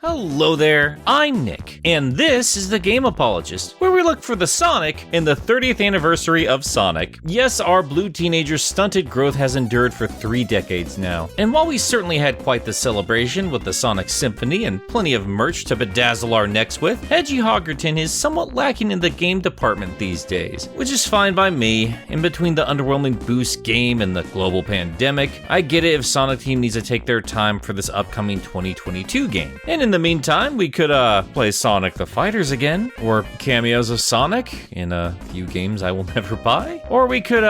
Hello there, I'm Nick, and this is the Game Apologist, where we look for the Sonic in the 30th anniversary of Sonic. Yes, our blue teenager's stunted growth has endured for 3 decades now, and while we certainly had quite the celebration with the Sonic Symphony and plenty of merch to bedazzle our necks with, Hedgie Hoggerton is somewhat lacking in the game department these days, which is fine by me. In between the underwhelming Boost game and the global pandemic, I get it if Sonic Team needs to take their time for this upcoming 2022 game. And in the meantime, we could play Sonic the Fighters again, or cameos of Sonic in a few games I will never buy, or we could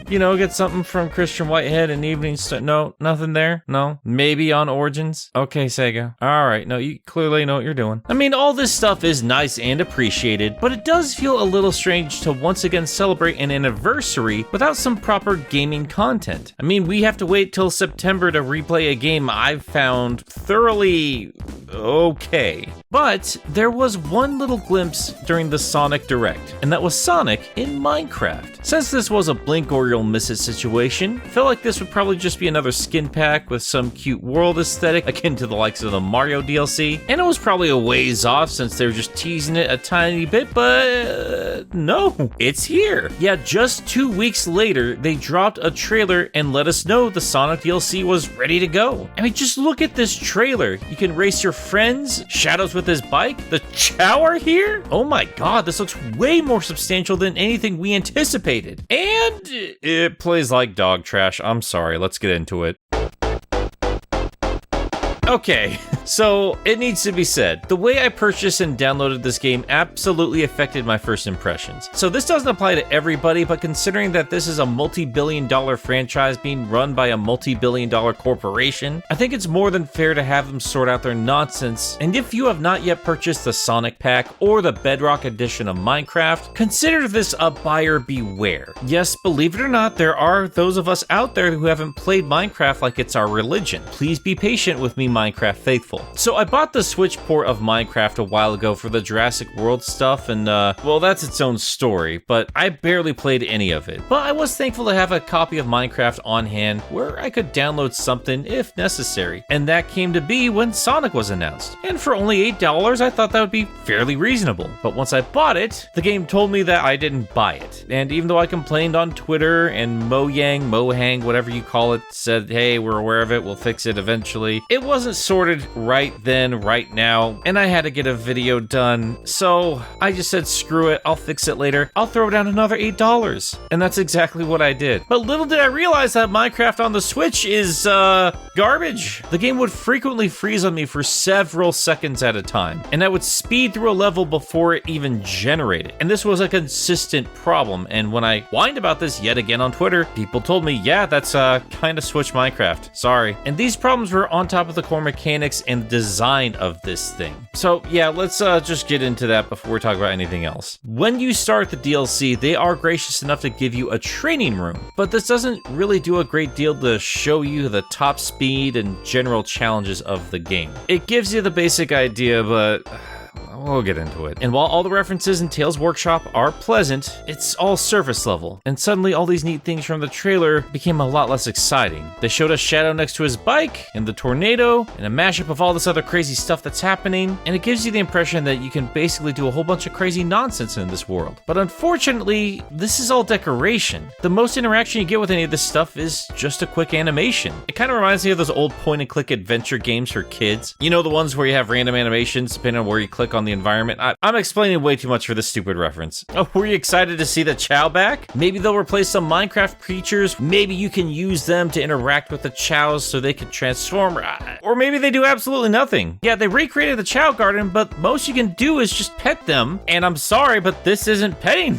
get something from Christian Whitehead and Evening no, nothing there? No? Maybe on Origins? Okay, Sega. Alright, no, you clearly know what you're doing. I mean, all this stuff is nice and appreciated, but it does feel a little strange to once again celebrate an anniversary without some proper gaming content. I mean, we have to wait till September to replay a game I've found thoroughly okay. But there was one little glimpse during the Sonic Direct, and that was Sonic in Minecraft. Since this was a blink or you'll miss it situation, I felt like this would probably just be another skin pack with some cute world aesthetic akin to the likes of the Mario DLC, and it was probably a ways off since they were just teasing it a tiny bit, but no, it's here. Yeah, just 2 weeks later, they dropped a trailer and let us know the Sonic DLC was ready to go. I mean, just look at this trailer. You can race your friends, Shadows with his bike, the Chow are here? Oh my god, this looks way more substantial than anything we anticipated. And it plays like dog trash. I'm sorry, let's get into it. Okay, so it needs to be said, the way I purchased and downloaded this game absolutely affected my first impressions. So this doesn't apply to everybody, but considering that this is a multi-billion-dollar franchise being run by a multi-billion-dollar corporation, I think it's more than fair to have them sort out their nonsense. And if you have not yet purchased the Sonic Pack or the Bedrock edition of Minecraft, consider this a buyer beware. Yes, believe it or not, there are those of us out there who haven't played Minecraft like it's our religion. Please be patient with me, Minecraft faithful. So I bought the Switch port of Minecraft a while ago for the Jurassic World stuff, and well, that's its own story, but I barely played any of it. But I was thankful to have a copy of Minecraft on hand where I could download something if necessary, and that came to be when Sonic was announced. And for only $8, I thought that would be fairly reasonable. But once I bought it, the game told me that I didn't buy it. And even though I complained on Twitter and Mohang, whatever you call it, said, hey, we're aware of it, we'll fix it eventually, it wasn't sorted right then, right now, and I had to get a video done, so I just said screw it, I'll fix it later, I'll throw down another $8, and that's exactly what I did. But little did I realize that Minecraft on the Switch is, garbage. The game would frequently freeze on me for several seconds at a time, and I would speed through a level before it even generated, and this was a consistent problem, and when I whined about this yet again on Twitter, people told me, yeah, that's, kinda Switch Minecraft, sorry. And these problems were on top of the core mechanics and design of this thing. So yeah, let's just get into that before we talk about anything else. When you start the DLC, they are gracious enough to give you a training room, but this doesn't really do a great deal to show you the top speed and general challenges of the game. It gives you the basic idea, but we'll get into it. And while all the references in Tales Workshop are pleasant, it's all surface level. And suddenly all these neat things from the trailer became a lot less exciting. They showed us Shadow next to his bike, and the tornado, and a mashup of all this other crazy stuff that's happening, and it gives you the impression that you can basically do a whole bunch of crazy nonsense in this world. But unfortunately, this is all decoration. The most interaction you get with any of this stuff is just a quick animation. It kind of reminds me of those old point-and-click adventure games for kids. You know, the ones where you have random animations depending on where you click on the environment. I'm explaining way too much for this stupid reference. Oh, were you excited to see the Chow back? Maybe they'll replace some Minecraft creatures. Maybe you can use them to interact with the Chows so they can transform. Or maybe they do absolutely nothing. Yeah, they recreated the Chow Garden, but most you can do is just pet them. And I'm sorry, but this isn't petting.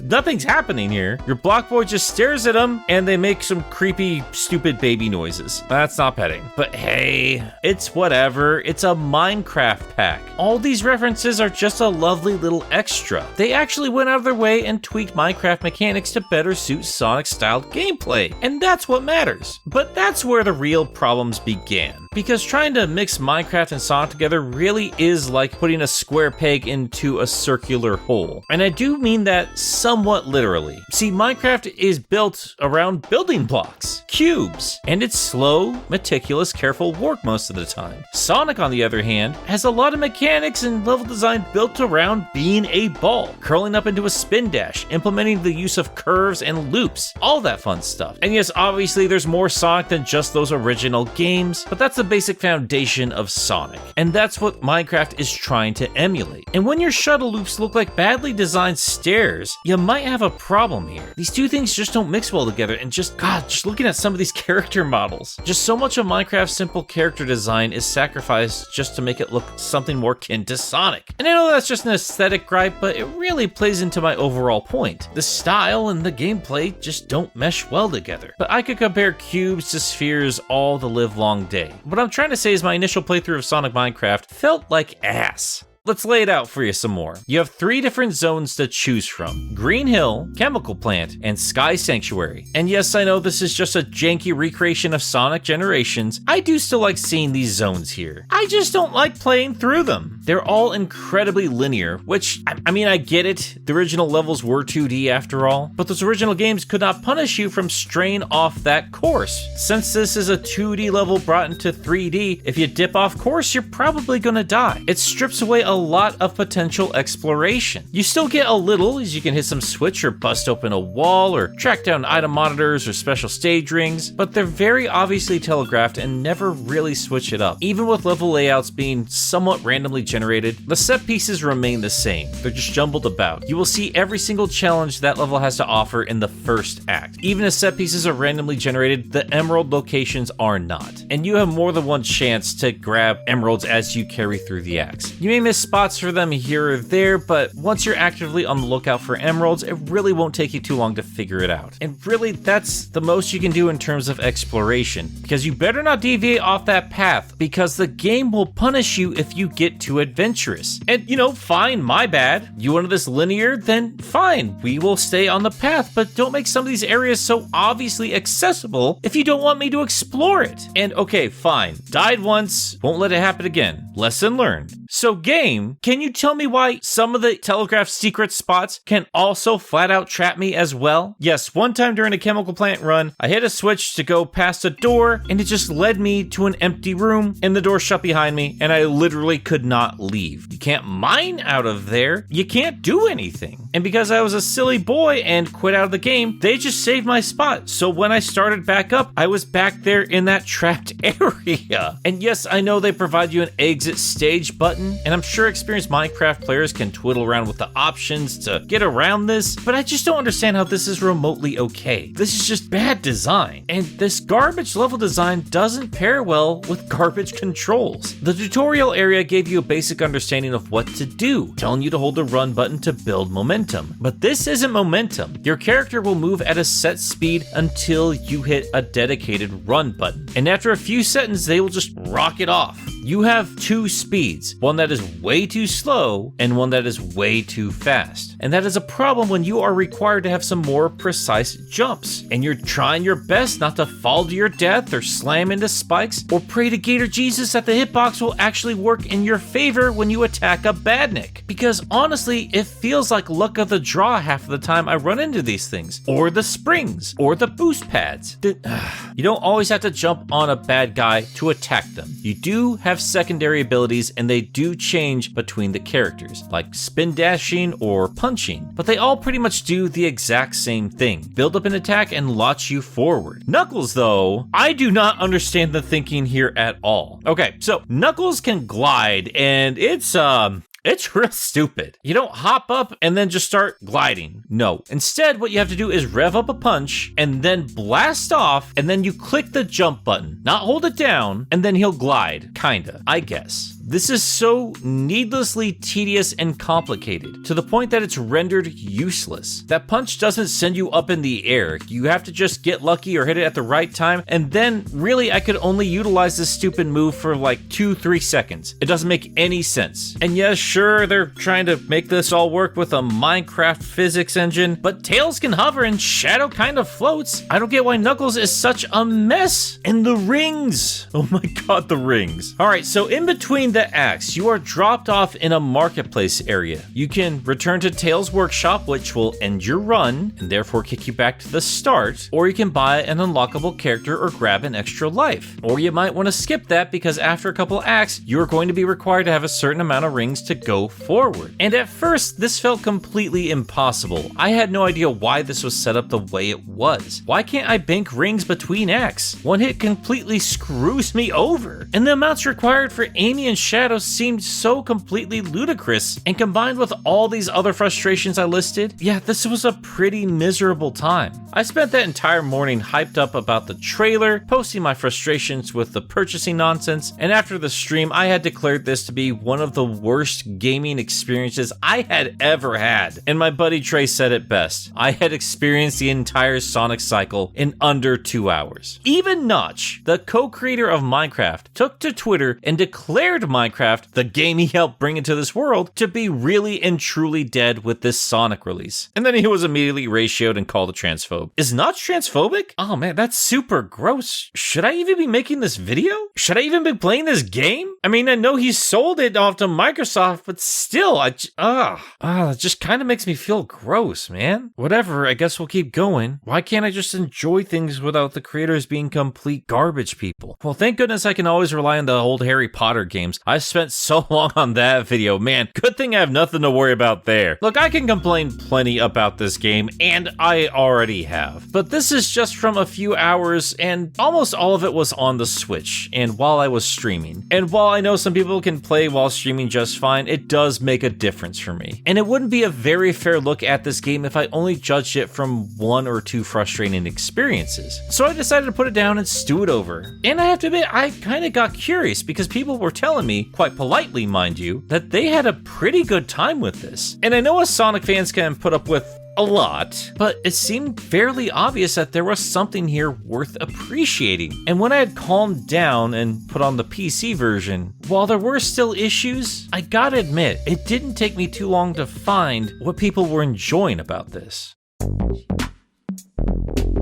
Nothing's happening here. Your block boy just stares at them and they make some creepy, stupid baby noises. That's not petting. But hey, it's whatever. It's a Minecraft pack. All these references are just a lovely little extra. They actually went out of their way and tweaked Minecraft mechanics to better suit Sonic-styled gameplay, and that's what matters. But that's where the real problems began. because trying to mix Minecraft and Sonic together really is like putting a square peg into a circular hole. And I do mean that somewhat literally. See, Minecraft is built around building blocks, cubes, and it's slow, meticulous, careful work most of the time. Sonic, on the other hand, has a lot of mechanics and level design built around being a ball, curling up into a spin dash, implementing the use of curves and loops, all that fun stuff. And yes, obviously there's more Sonic than just those original games, but that's the basic foundation of Sonic. And that's what Minecraft is trying to emulate. And when your shuttle loops look like badly designed stairs, you might have a problem here. These two things just don't mix well together, and just looking at some of these character models, just so much of Minecraft's simple character design is sacrificed just to make it look something more kin to Sonic. And I know that's just an aesthetic gripe, but it really plays into my overall point. The style and the gameplay just don't mesh well together. But I could compare cubes to spheres all the live long day. What I'm trying to say is my initial playthrough of Sonic Minecraft felt like ass. Let's lay it out for you some more. You have 3 different zones to choose from: Green Hill, Chemical Plant, and Sky Sanctuary. And yes, I know this is just a janky recreation of Sonic Generations. I do still like seeing these zones here. I just don't like playing through them. They're all incredibly linear, which, I mean, I get it. The original levels were 2D after all, but those original games could not punish you from straying off that course. Since this is a 2D level brought into 3D, if you dip off course, you're probably gonna die. It strips away a lot of potential exploration. You still get a little, as you can hit some switch or bust open a wall or track down item monitors or special stage rings, but they're very obviously telegraphed and never really switch it up. Even with level layouts being somewhat randomly generated, the set pieces remain the same. They're just jumbled about. You will see every single challenge that level has to offer in the first act. Even as set pieces are randomly generated, the emerald locations are not. And you have more than one chance to grab emeralds as you carry through the acts. You may miss spots for them here or there, but once you're actively on the lookout for emeralds, it really won't take you too long to figure it out. And really, that's the most you can do in terms of exploration, because you better not deviate off that path, because the game will punish you if you get too adventurous. And fine, my bad. You wanted this linear? Then fine, we will stay on the path, but don't make some of these areas so obviously accessible if you don't want me to explore it. And okay, fine. Died once, won't let it happen again. Lesson learned. So game, can you tell me why some of the telegraphed secret spots can also flat out trap me as well? Yes, one time during a Chemical Plant run, I hit a switch to go past a door and it just led me to an empty room and the door shut behind me and I literally could not leave. You can't mine out of there. You can't do anything. And because I was a silly boy and quit out of the game, they just saved my spot. So when I started back up, I was back there in that trapped area. And yes, I know they provide you an exit stage button, and I'm sure experienced Minecraft players can twiddle around with the options to get around this, but I just don't understand how this is remotely okay. This is just bad design, and this garbage level design doesn't pair well with garbage controls. The tutorial area gave you a basic understanding of what to do, telling you to hold the run button to build momentum. But this isn't momentum. Your character will move at a set speed until you hit a dedicated run button, and after a few seconds, they will just rocket off. You have 2 speeds, one that is way too slow and one that is way too fast. And that is a problem when you are required to have some more precise jumps, and you're trying your best not to fall to your death or slam into spikes or pray to Gator Jesus that the hitbox will actually work in your favor when you attack a badnik. Because honestly, it feels like luck of the draw half of the time I run into these things, or the springs, or the boost pads. You don't always have to jump on a bad guy to attack them. You do have secondary abilities and they do change between the characters, like spin dashing or punching, but they all pretty much do the exact same thing: build up an attack and launch you forward. Knuckles, though, I do not understand the thinking here at all. Okay, so Knuckles can glide, and it's real stupid. You don't hop up and then just start gliding. No. Instead, what you have to do is rev up a punch and then blast off, and then you click the jump button, not hold it down, and then he'll glide. Kinda, I guess. This is so needlessly tedious and complicated, to the point that it's rendered useless. That punch doesn't send you up in the air. You have to just get lucky or hit it at the right time, and then really I could only utilize this stupid move for like 2-3 seconds. It doesn't make any sense. And yes, sure, they're trying to make this all work with a Minecraft physics engine, but Tails can hover and Shadow kind of floats. I don't get why Knuckles is such a mess. And the rings. Oh my god, the rings. Alright, so in between the acts, you are dropped off in a marketplace area. You can return to Tails' workshop, which will end your run, and therefore kick you back to the start, or you can buy an unlockable character or grab an extra life. Or you might want to skip that because after a couple acts, you're going to be required to have a certain amount of rings to go forward. And at first, this felt completely impossible. I had no idea why this was set up the way it was. Why can't I bank rings between acts? One hit completely screws me over. And the amounts required for Amy and Shadow seemed so completely ludicrous, and combined with all these other frustrations I listed, yeah, this was a pretty miserable time. I spent that entire morning hyped up about the trailer, posting my frustrations with the purchasing nonsense, and after the stream, I had declared this to be one of the worst gaming experiences I had ever had. And my buddy Trey said it best. I had experienced the entire Sonic cycle in under 2 hours. Even Notch, the co-creator of Minecraft, took to Twitter and declared Minecraft, the game he helped bring into this world, to be really and truly dead with this Sonic release. And then he was immediately ratioed and called a transphobe. Is Notch transphobic? Oh man, that's super gross. Should I even be making this video? Should I even be playing this game? I mean, I know he sold it off to Microsoft, but still, it just kind of makes me feel gross, man. Whatever, I guess we'll keep going. Why can't I just enjoy things without the creators being complete garbage people? Well, thank goodness I can always rely on the old Harry Potter games. I spent so long on that video, man. Good thing I have nothing to worry about there. Look, I can complain plenty about this game, and I already have. But this is just from a few hours, and almost all of it was on the Switch, and while I was streaming. And while I know some people can play while streaming just fine, it does make a difference for me. And it wouldn't be a very fair look at this game if I only judged it from 1 or 2 frustrating experiences. So I decided to put it down and stew it over. And I have to admit, I kind of got curious because people were telling me, quite politely mind you, that they had a pretty good time with this. And I know us Sonic fans can put up with a lot, but it seemed fairly obvious that there was something here worth appreciating. And when I had calmed down and put on the PC version, while there were still issues, I gotta admit, it didn't take me too long to find what people were enjoying about this.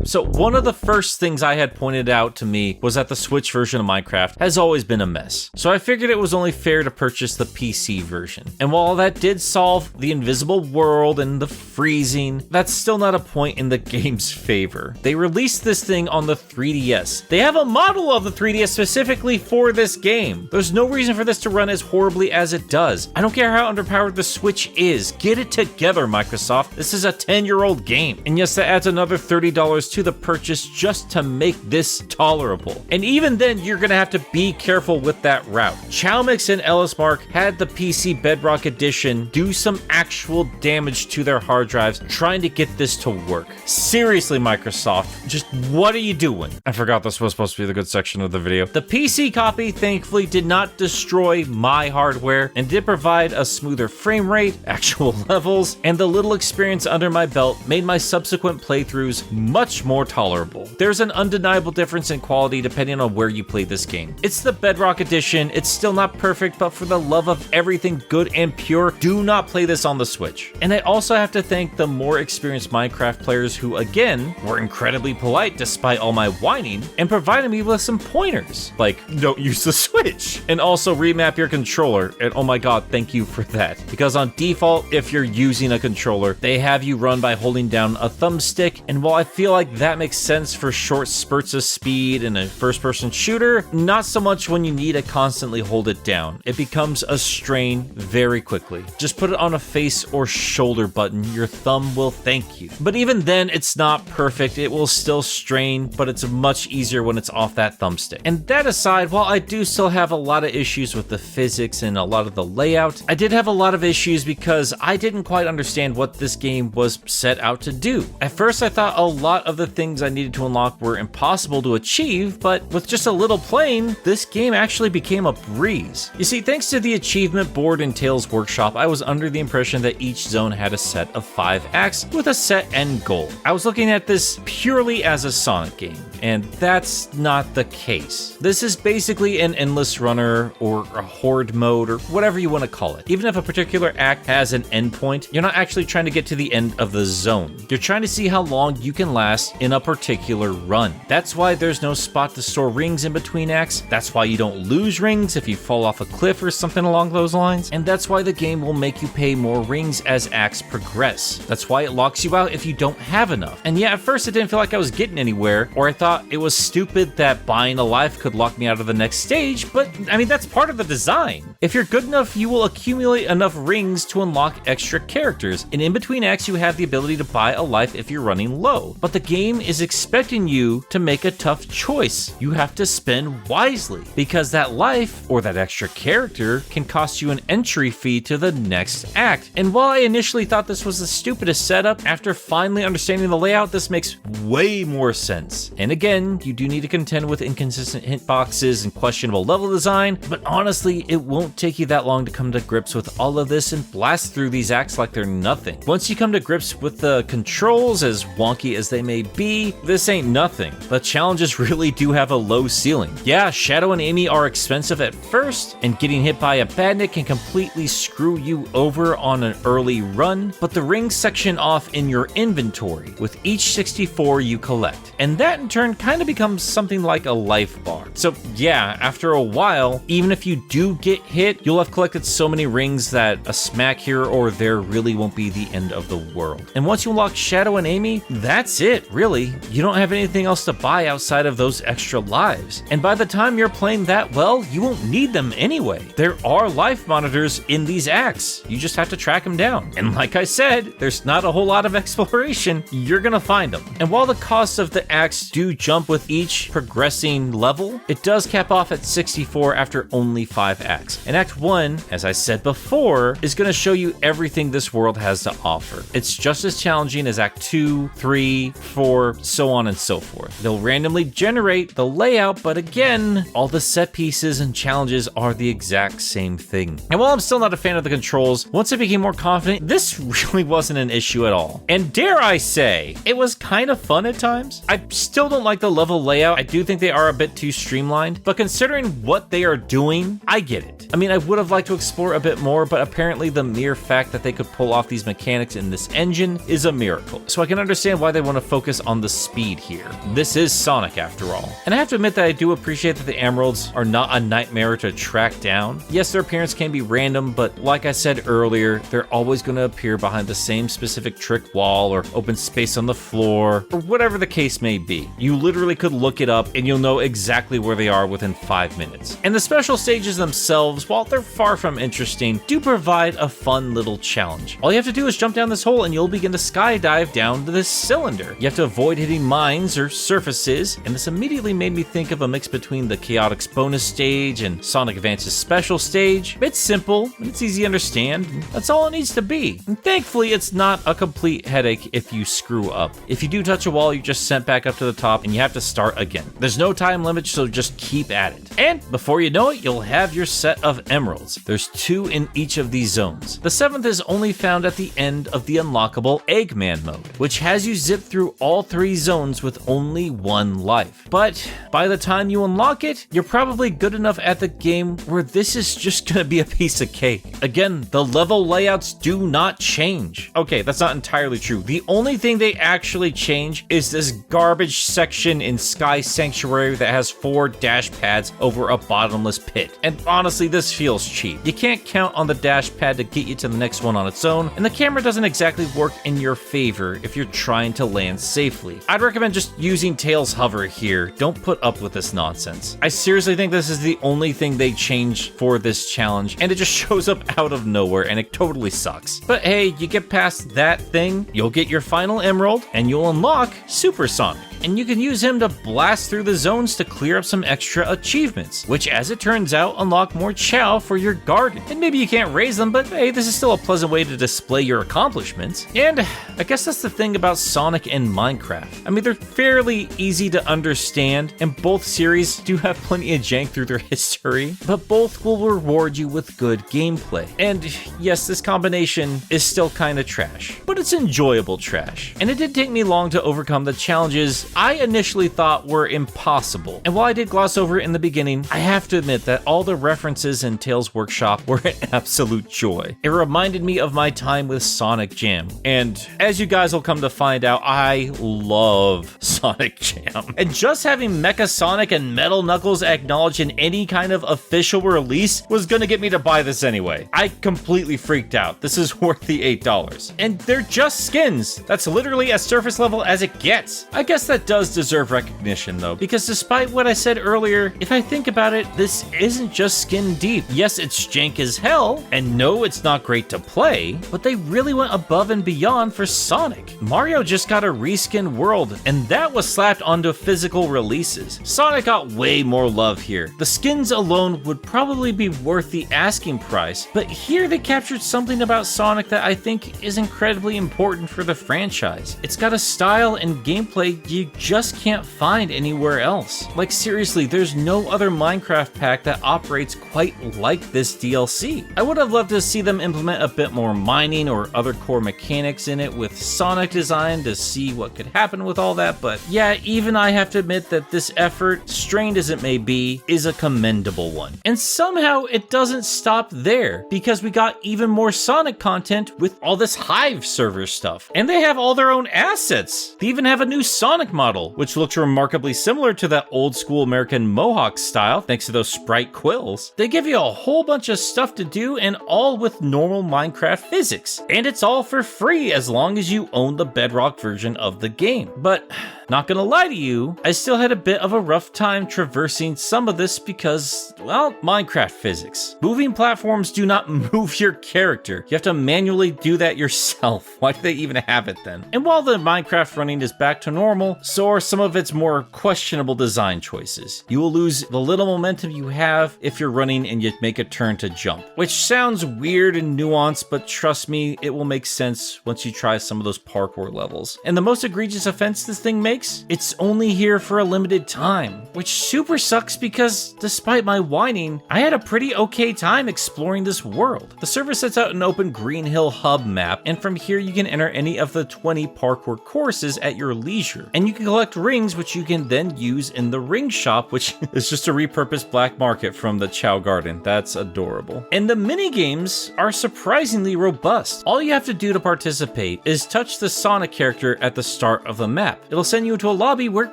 So one of the first things I had pointed out to me was that the Switch version of Minecraft has always been a mess. So I figured it was only fair to purchase the PC version. And while that did solve the invisible world and the freezing, that's still not a point in the game's favor. They released this thing on the 3DS. They have a model of the 3DS specifically for this game. There's no reason for this to run as horribly as it does. I don't care how underpowered the Switch is. Get it together, Microsoft. This is a 10-year-old game. And yes, that adds another $30 to the purchase just to make this tolerable. And even then, you're gonna have to be careful with that route. Chowmix and Ellis Mark had the PC Bedrock Edition do some actual damage to their hard drives trying to get this to work. Seriously, Microsoft, just what are you doing? I forgot this was supposed to be the good section of the video. The PC copy, thankfully, did not destroy my hardware and did provide a smoother frame rate, actual levels, and the little experience under my belt made my subsequent playthroughs much more tolerable. There's an undeniable difference in quality depending on where you play this game. It's the Bedrock Edition. It's still not perfect, but for the love of everything good and pure, do not play this on the Switch. And I also have to thank the more experienced Minecraft players who, again, were incredibly polite despite all my whining and provided me with some pointers, like don't use the Switch and also remap your controller. And oh my god, thank you for that. Because on default, if you're using a controller, they have you run by holding down a thumbstick, and while I feel like that makes sense for short spurts of speed in a first-person shooter, not so much when you need to constantly hold it down. It becomes a strain very quickly. Just put it on a face or shoulder button, your thumb will thank you. But even then, it's not perfect. It will still strain, but it's much easier when it's off that thumbstick. And that aside, while I do still have a lot of issues with the physics and a lot of the layout, I did have a lot of issues because I didn't quite understand what this game was set out to do. At first, I thought a lot of of the things I needed to unlock were impossible to achieve, but with just a little playing, this game actually became a breeze. You see, thanks to the achievement board in Tales Workshop, I was under the impression that each zone had a set of 5 acts with a set end goal. I was looking at this purely as a Sonic game, and that's not the case. This is basically an endless runner or a horde mode or whatever you want to call it. Even if a particular act has an endpoint, you're not actually trying to get to the end of the zone. You're trying to see how long you can last in a particular run. That's why there's no spot to store rings in between acts. That's why you don't lose rings if you fall off a cliff or something along those lines. And that's why the game will make you pay more rings as acts progress. That's why it locks you out if you don't have enough. And yeah, at first it didn't feel like I was getting anywhere, or I thought it was stupid that buying a life could lock me out of the next stage, but I mean, that's part of the design. If you're good enough, you will accumulate enough rings to unlock extra characters, and in between acts you have the ability to buy a life if you're running low. But the game is expecting you to make a tough choice. You have to spend wisely, because that life, or that extra character, can cost you an entry fee to the next act. And while I initially thought this was the stupidest setup, after finally understanding the layout, this makes way more sense. And again, you do need to contend with inconsistent hitboxes and questionable level design, but honestly, it won't take you that long to come to grips with all of this and blast through these acts like they're nothing. Once you come to grips with the controls, as wonky as they may be, this ain't nothing. The challenges really do have a low ceiling. Yeah, Shadow and Amy are expensive at first, and getting hit by a badnik can completely screw you over on an early run, but the rings section off in your inventory with each 64 you collect, and that in turn kind of becomes something like a life bar. So yeah, after a while, even if you do get hit, you'll have collected so many rings that a smack here or there really won't be the end of the world. And once you unlock Shadow and Amy, that's it, really. You don't have anything else to buy outside of those extra lives. And by the time you're playing that well, you won't need them anyway. There are life monitors in these acts. You just have to track them down. And like I said, there's not a whole lot of exploration. You're gonna find them. And while the costs of the acts do jump with each progressing level, it does cap off at 64 after only 5 acts. And Act 1, as I said before, is gonna show you everything this world has to offer. It's just as challenging as Act 2, 3, 4, so on and so forth. They'll randomly generate the layout, but again, all the set pieces and challenges are the exact same thing. And while I'm still not a fan of the controls, once I became more confident, this really wasn't an issue at all. And dare I say, it was kind of fun at times. I still don't like the level layout. I do think they are a bit too streamlined, but considering what they are doing, I get it. I mean, I would have liked to explore a bit more, but apparently the mere fact that they could pull off these mechanics in this engine is a miracle. So I can understand why they want to focus on the speed here. This is Sonic after all. And I have to admit that I do appreciate that the emeralds are not a nightmare to track down. Yes, their appearance can be random, but like I said earlier, they're always going to appear behind the same specific trick wall or open space on the floor, or whatever the case may be. You literally could look it up and you'll know exactly where they are within 5 minutes. And the special stages themselves, while they're far from interesting, do provide a fun little challenge. All you have to do is jump down this hole and you'll begin to skydive down to this cylinder. You have to avoid hitting mines or surfaces, and this immediately made me think of a mix between the Chaotix bonus stage and Sonic Advance's special stage. It's simple, and it's easy to understand, and that's all it needs to be. And thankfully, it's not a complete headache if you screw up. If you do touch a wall, you're just sent back up to the top and you have to start again. There's no time limit, so just keep at it. And before you know it, you'll have your set of emeralds. There's 2 in each of these zones. The 7th is only found at the end of the unlockable Eggman mode, which has you zip through all 3 zones with only 1 life. But by the time you unlock it, you're probably good enough at the game where this is just gonna be a piece of cake. Again, the level layouts do not change. Okay, that's not entirely true. The only thing they actually change is this garbage section in Sky Sanctuary that has 4 dash pads over a bottomless pit. And honestly, this feels cheap. You can't count on the dash pad to get you to the next one on its own, and the camera doesn't exactly work in your favor if you're trying to land safely. I'd recommend just using Tails Hover here. Don't put up with this nonsense. I seriously think this is the only thing they changed for this challenge, and it just shows up out of nowhere, and it totally sucks. But hey, you get past that thing, you'll get your final emerald, and you'll unlock Super Sonic. and you can use him to blast through the zones to clear up some extra achievements, which as it turns out unlock more chow for your garden. And maybe you can't raise them, but hey, this is still a pleasant way to display your accomplishments. And I guess that's the thing about Sonic and Minecraft. I mean, they're fairly easy to understand, and both series do have plenty of jank through their history, but both will reward you with good gameplay. And yes, this combination is still kinda trash, but it's enjoyable trash. And it didn't take me long to overcome the challenges I initially thought were impossible. And while I did gloss over it in the beginning, I have to admit that all the references in Tales Workshop were an absolute joy. It reminded me of my time with Sonic Jam. And as you guys will come to find out, I love Sonic Jam. And just having Mecha Sonic and Metal Knuckles acknowledged in any kind of official release was gonna get me to buy this anyway. I completely freaked out. This is worth the $8. And they're just skins. That's literally as surface level as it gets. I guess that does deserve recognition though, because despite what I said earlier, if I think about it, this isn't just skin deep. Yes, it's jank as hell, and no, it's not great to play, but they really went above and beyond for Sonic. Mario just got a reskin world, and that was slapped onto physical releases. Sonic got way more love here. The skins alone would probably be worth the asking price, but here they captured something about Sonic that I think is incredibly important for the franchise. It's got a style and gameplay you just can't find anywhere else. Like seriously, there's no other Minecraft pack that operates quite like this DLC. I would have loved to see them implement a bit more mining or other core mechanics in it with Sonic design to see what could happen with all that, but yeah, even I have to admit that this effort, strained as it may be, is a commendable one. And somehow it doesn't stop there, because we got even more Sonic content with all this Hive server stuff. And they have all their own assets. They even have a new Sonic model, which looks remarkably similar to that old school American Mohawk style, thanks to those sprite quills. They give you a whole bunch of stuff to do, and all with normal Minecraft physics. And it's all for free as long as you own the Bedrock version of the game. But not gonna lie to you, I still had a bit of a rough time traversing some of this because, well, Minecraft physics. Moving platforms do not move your character. You have to manually do that yourself. Why do they even have it then? And while the Minecraft running is back to normal, so are some of its more questionable design choices. You will lose the little momentum you have if you're running and you make a turn to jump, which sounds weird and nuanced, but trust me, it will make sense once you try some of those parkour levels. And the most egregious offense this thing makes, it's only here for a limited time, which super sucks because despite my whining, I had a pretty okay time exploring this world. The server sets out an open Green Hill hub map, and from here you can enter any of the 20 parkour courses at your leisure. And you can collect rings, which you can then use in the ring shop, which is just a repurposed black market from the Chow Garden. That's adorable. And the mini games are surprisingly robust. All you have to do to participate is touch the Sonic character at the start of the map. It'll send you into a lobby where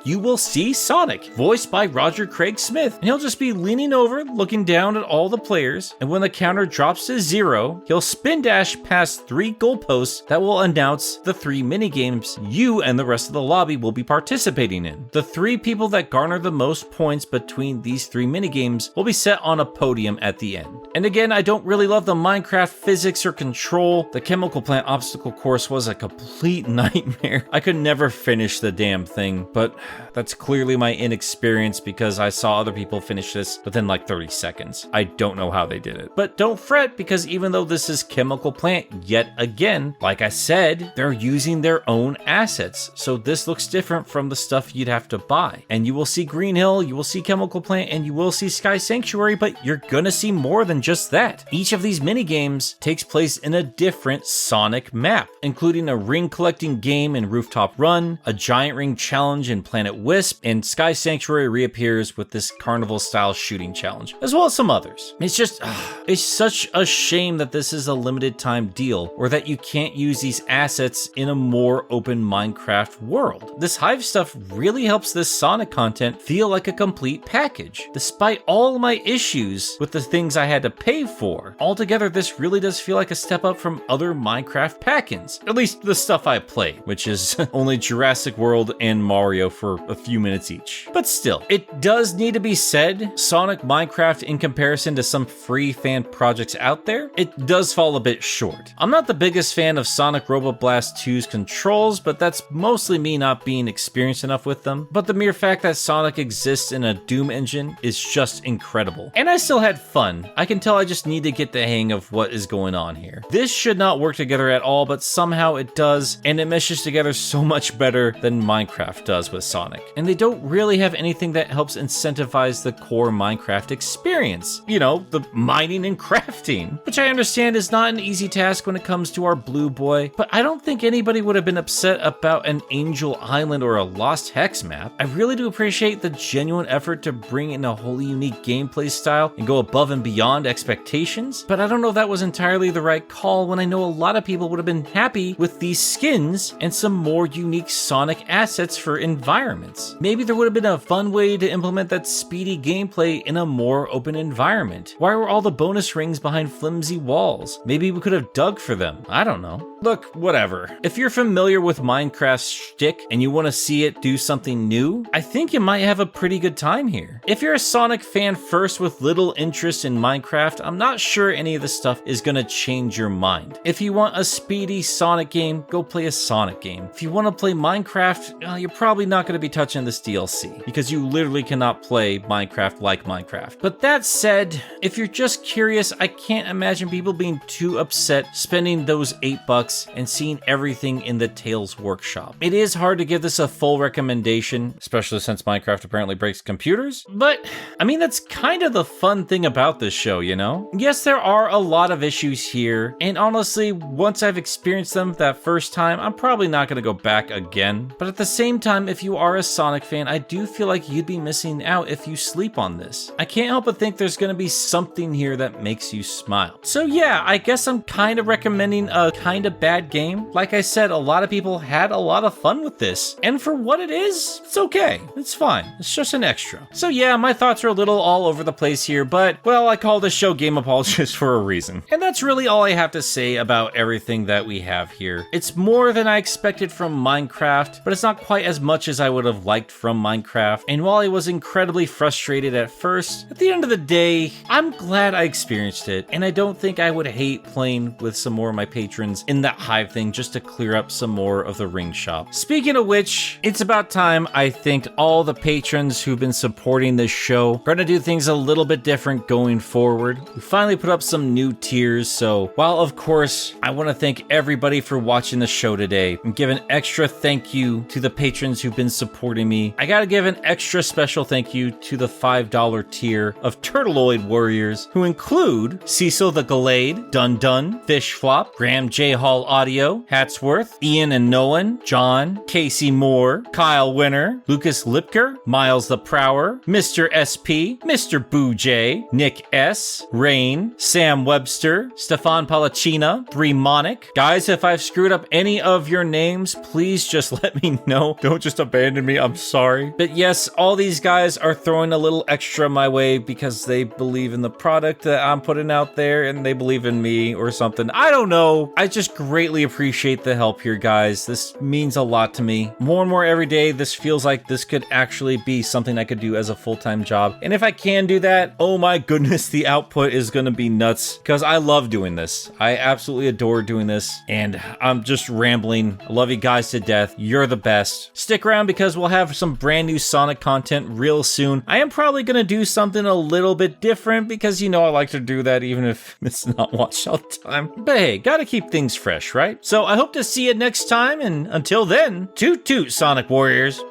you will see Sonic, voiced by Roger Craig Smith, and he'll just be leaning over, looking down at all the players, and when the counter drops to 0, he'll spin dash past 3 goalposts that will announce the 3 minigames you and the rest of the lobby will be participating in. The 3 people that garner the most points between these 3 minigames will be set on a podium at the end. And again, I don't really love the Minecraft physics or control. The chemical plant obstacle course was a complete nightmare. I could never finish the damn thing, but that's clearly my inexperience because I saw other people finish this within like 30 seconds. I don't know how they did it. But don't fret, because even though this is chemical plant yet again, like I said, they're using their own assets. So this looks different from the stuff you'd have to buy. And you will see Green Hill, you will see chemical plant, and you will see Sky Sanctuary, but you're gonna see more than just that. Each of these mini games takes place in a different Sonic map, including a ring collecting game in Rooftop Run, a giant ring challenge in Planet Wisp, and Sky Sanctuary reappears with this carnival style shooting challenge, as well as some others. It's just, it's such a shame that this is a limited time deal, or that you can't use these assets in a more open Minecraft world. This Hive stuff really helps this Sonic content feel like a complete package, despite all my issues with the things I had to pay for. Altogether, this really does feel like a step up from other Minecraft pack-ins, at least the stuff I played, which is only Jurassic World and Mario for a few minutes each. But still, it does need to be said, Sonic Minecraft in comparison to some free fan projects out there, it does fall a bit short. I'm not the biggest fan of Sonic Robot Blast 2's controls, but that's mostly me not being experienced enough with them, but the mere fact that Sonic exists in a Doom engine is just incredible. And I still had fun. I can tell I just need to get the hang of what is going on here. This should not work together at all, but somehow it does, and it meshes together so much better than Minecraft does with Sonic. And they don't really have anything that helps incentivize the core Minecraft experience. You know, the mining and crafting, which I understand is not an easy task when it comes to our blue boy, but I don't think anybody would have been upset about an Angel Island or a Lost Hex map. I really do appreciate the genuine effort to bring in a wholly unique gameplay style and go above and beyond expectations, but I don't know if that was entirely the right call when I know a lot of people would have been happy with these skins and some more unique Sonic assets for environments. Maybe there would have been a fun way to implement that speedy gameplay in a more open environment. Why were all the bonus rings behind flimsy walls? Maybe we could have dug for them. I don't know. Look, whatever. If you're familiar with Minecraft's shtick and you want to see it do something new, I think you might have a pretty good time here. If you're a Sonic fan first with little interest in Minecraft, I'm not sure any of this stuff is going to change your mind. If you want a speedy Sonic game, go play a Sonic game. If you want to play Minecraft, you're probably not going to be touching this DLC because you literally cannot play Minecraft like Minecraft. But that said, if you're just curious, I can't imagine people being too upset spending those $8 and seeing everything in the Tales Workshop. It is hard to give this a full recommendation, especially since Minecraft apparently breaks computers, but I mean, that's kind of the fun thing about this show, you know? Yes, there are a lot of issues here, and honestly, once I've experienced them that first time, I'm probably not going to go back again. But at the same time, if you are a Sonic fan, I do feel like you'd be missing out if you sleep on this. I can't help but think there's going to be something here that makes you smile. So yeah, I guess I'm kind of recommending a kind of bad game. Like I said, a lot of people had a lot of fun with this, and for what it is, it's okay. It's fine. It's just an extra. So yeah, my thoughts are a little all over the place here, but well, I call this show Game Apologist for a reason. And that's really all I have to say about everything that we have here. It's more than I expected from Minecraft, but it's not quite as much as I would have liked from Minecraft. And while I was incredibly frustrated at first, at the end of the day, I'm glad I experienced it, and I don't think I would hate playing with some more of my patrons in that Hive thing just to clear up some more of the ring shop. Speaking of which, it's about time I thanked all the patrons who've been supporting this show. We're gonna do things a little bit different going forward. We finally put up some new tiers, so while of course I want to thank everybody for watching the show today and give an extra thank you to the patrons who've been supporting me, I gotta give an extra special thank you to the $5 tier of Turtleoid Warriors, who include Cecil the Gallade, Dun Dun, Fish Flop, Graham J. Hall Audio, Hatsworth, Ian and Nolan, John, Casey Moore, Kyle Winner, Lucas Lipker, Miles the Prower, Mr. SP, Mr. Boo J, Nick S, Rain, Sam Webster, Stefan Palacina, Bree Monic. Guys, if I've screwed up any of your names, please just let me know. Don't just abandon me, I'm sorry. But yes, all these guys are throwing a little extra my way because they believe in the product that I'm putting out there and they believe in me or something. I don't know. I just greatly appreciate the help here, guys. This means a lot to me. More and more every day, this feels like this could actually be something I could do as a full-time job. And if I can do that, oh my goodness, the output is gonna be nuts because I love doing this. I absolutely adore doing this, and I'm just rambling. I love you guys to death. You're the best. Stick around because we'll have some brand new Sonic content real soon. I am probably gonna do something a little bit different because, you know, I like to do that even if it's not watched all the time. But hey, gotta keep things fresh, right? So I hope to see you next time, and until then, toot toot, Sonic Warriors.